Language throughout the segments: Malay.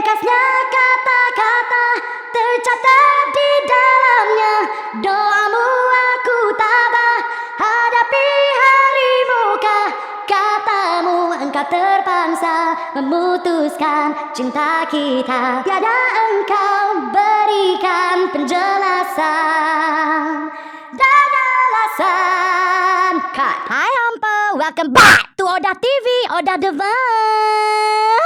bekasnya kata-kata tercatat di dalamnya. Doamu aku tabah hadapi hari muka. Katamu engkau terpaksa memutuskan cinta kita. Tiada engkau berikan penjelasan dan alasan. Cut. Hai hampa, welcome back to Odah TV, Odah Devan.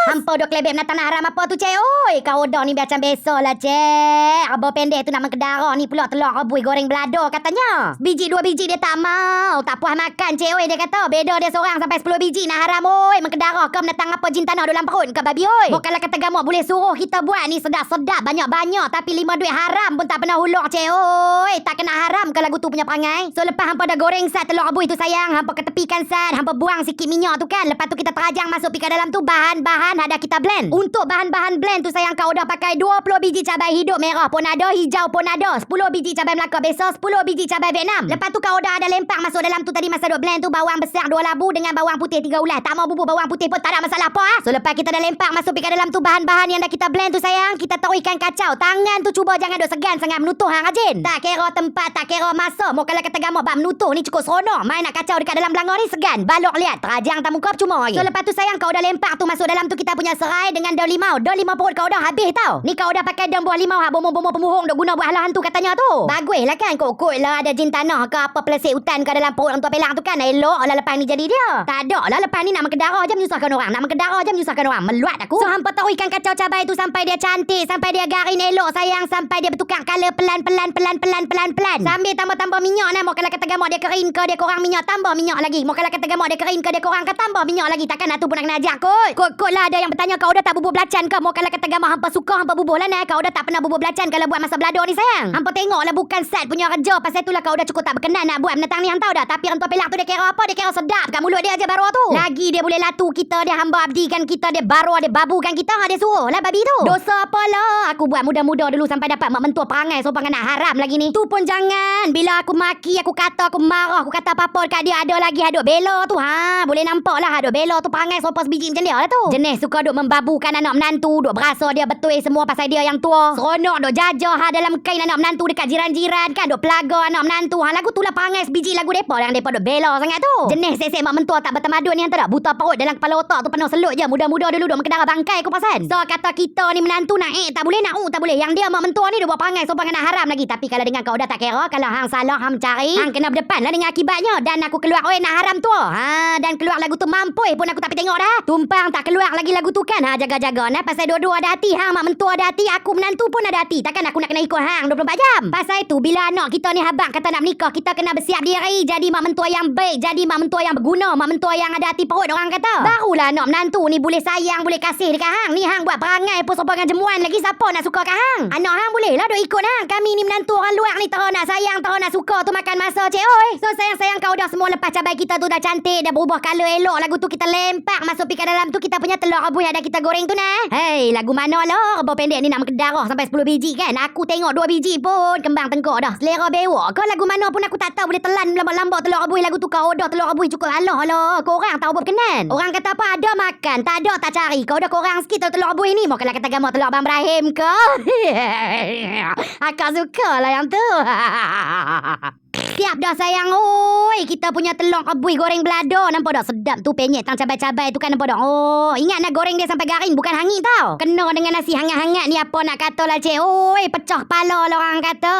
Hampa dok lebih nak tanah haram apa tu cik? Oi, kau Odah ni macam biasa lah cik. Abang pendek tu nak mengkedara ni pula telur rebus goreng belado katanya. Biji 2 biji dia tak mau. Tak puas makan cik oi, dia kata. Beda dia seorang sampai 10 biji nak haram oi. Mengkedara ke menatang apa jin tanah dalam perut ke babi oi. Bukanlah kata gamuk boleh suruh kita buat ni sedap-sedap banyak-banyak. Tapi 5 duit haram pun tak pernah hulur cik oi. Tak kena haram ke lagu tu punya perangai. So lepas hampa dah goreng sat telur rebus tu sayang, hampa ketepikan sat, hampa buang sikit minyak tu kan. Lepas tu kita terajang masuk pi ke dalam tu bahan-bahan ada kita blend. Untuk bahan-bahan blend tu sayang kau dah pakai 20 biji cabai hidup merah pun ada, hijau pun ada, 10 biji cabai Melaka biasa, 10 biji cabai Vietnam. Lepas tu kau dah ada lempak masuk dalam tu tadi masa duk blend tu bawang besar 2 labu dengan bawang putih 3 ulas. Tak mau bubur bawang putih pun tak ada masalah apa ah. So lepas kita dah lempak masuk pi ke dalam tu bahan-bahan yang dah kita blend tu sayang, kita taruh ikan kacau. Tangan tu cuba jangan duk segan sangat menutuh hang rajin. Tak kira tempat, tak kira masa. Mau kalau kata gamuk bab menutuh ni cukup seronok. Main nak kacau dekat dalam belanga ni segan. Balok lihat terajang tak muka cuma lagi. So lepas tu sayang kau dah lempak tu masuk dalam tu kita punya serai dengan daun limau. Daun limau perut kau dah habis tau. Ni kau dah pakai daun buah limau hak bomoh-bomoh pembuhung duk guna buah lah hantu katanya tu. Bagus lah kan kot lah ada jin tanah ke apa pelesik hutan ke dalam perut orang tua pelang tu kan. Elok lah lepas ni jadi dia. Tak ada lah lepas ni nak mengkedara je menyusahkan orang. Nak mengkedara je menyusahkan orang. Meluat aku. So hampa taruh ikan kacau cabai tu sampai dia cantik, sampai dia garing elok sayang, sampai dia bertukar color pelan-pelan. Sambil tambah-tambah minyak nah. Mau kalau kata gamuk dia kering ke dia kurang minyak, tambah minyak lagi. Mau kalau kata gamuk dia kering ke dia kurang ke tambah minyak lagi. Takkan nak tu pun nak kena ajak kot. Kot lah ada yang bertanya kau dah tak bubur belacan ke? Mau kalau kata gamuk hampa suka hampa bubur lah nah. Kau dah tak pernah bubur belacan kalau buat masa belado ni sayang. Hampa tengok lah bukan set punya kerja. Pasal itulah kau dah cukup tak berkenan nak buat menentang ni hang tahu dah. Tapi orang tua pelak tu dia kira apa? Dia kira sedap kat mulut dia aja baru tu. Lagi dia boleh latu kita, dia hamba abdikan kita, dia baru dia babukan kita. Dia suruh lah babi tu. Dosa apalah. Aku buat muda-muda dulu sampai dapat mak mentua perangai sopan nak haram lagi ni. Tu pun jangan. Bila aku maki, aku kata, aku marah, aku kata apa-apa dekat dia ada lagi haduk bela tu. Ha, boleh nampak lah haduk bela tu perangai sopan sebiji macam dia lah tu. Jenis suka duk membabukan anak menantu, duk berasa dia betul semua pasal dia yang tua. Seronok duk jajah ha dalam kain anak menantu dekat jiran-jiran kan, duk pelaga anak menantu. Ha lagu tu lah perangai sebiji lagu depa yang depa duk bela sangat tu. Jenis sesek mak mentua tak bertamadun ni hantar tak buta perut dalam kepala otak tu penuh selut je. Muda-muda dulu duk mengkedara bangkai aku perasan. So kata kita ni menantu nak tak boleh, nak tak boleh. Yang dia mak mentua ni duk buat perangai sopan kena haram lagi. Tapi kalau dengan kau dah tak kira, kalau hang salah hang cari, hang kena berdepan lah dengan akibatnya. Dan aku keluar oi nak haram tu. Ha dan keluar lagu tu mampui pun aku tak pergi tengok dah. Tumpang tak keluar lagi lagu tu kan. Ha jaga-jaga nah pasal dua-dua ada hati. Hang mak mentua ada hati, aku menantu pun ada hati. Takkan aku nak kena ikut hang 24 jam. Pasal itu bila anak kita ni habaq kata nak menikah, kita kena bersiap diri jadi mak mentua yang baik, jadi mak mentua yang berguna, mak mentua yang ada hati perut orang kata. Barulah anak menantu ni boleh sayang, boleh kasih dekat hang. Ni hang buat perangai pun sopan dengan jemuan lagi, siapa nak suka kat hang? Anak hang boleh lah duk ikut hang. Kami ni menantu orang luar ni terus nak sayang, terus nak suka tu makan masa cik oi. So sayang-sayang kau dah semua lepas cabai kita tu dah cantik, dah berubah color elok. Lagu tu kita lempak masuk pi kat dalam tu kita punya telur rebus yang ada kita goreng tu nah. Hei, lagu mana lah rebus pendek ni nak mengkedarah sampai 10 biji kan. Aku tengok 2 biji pun kembang tengkok dah. Selera bewok ke lagu mana pun aku tak tahu boleh telan lambak-lambak telur rebus lagu tu kau dah telur rebus cukup. Alah korang tahu berkenan. Orang kata apa ada makan, tak ada tak cari. Kau dah korang sikit telur rebus ni. Mau kalau kata gamuk telur Abang Ibrahim ke? Akak suka lah yang tu. Siap dah sayang. Oi, kita punya telur rebus goreng belado. Nampak dak sedap tu penyet tang cabai-cabai tu kan, nampak dak. Oh, ingat nak goreng dia sampai garing bukan hangit tau. Kena dengan nasi hangat-hangat ni apa nak kata lah cik. Oi, pecah kepala lah orang kata.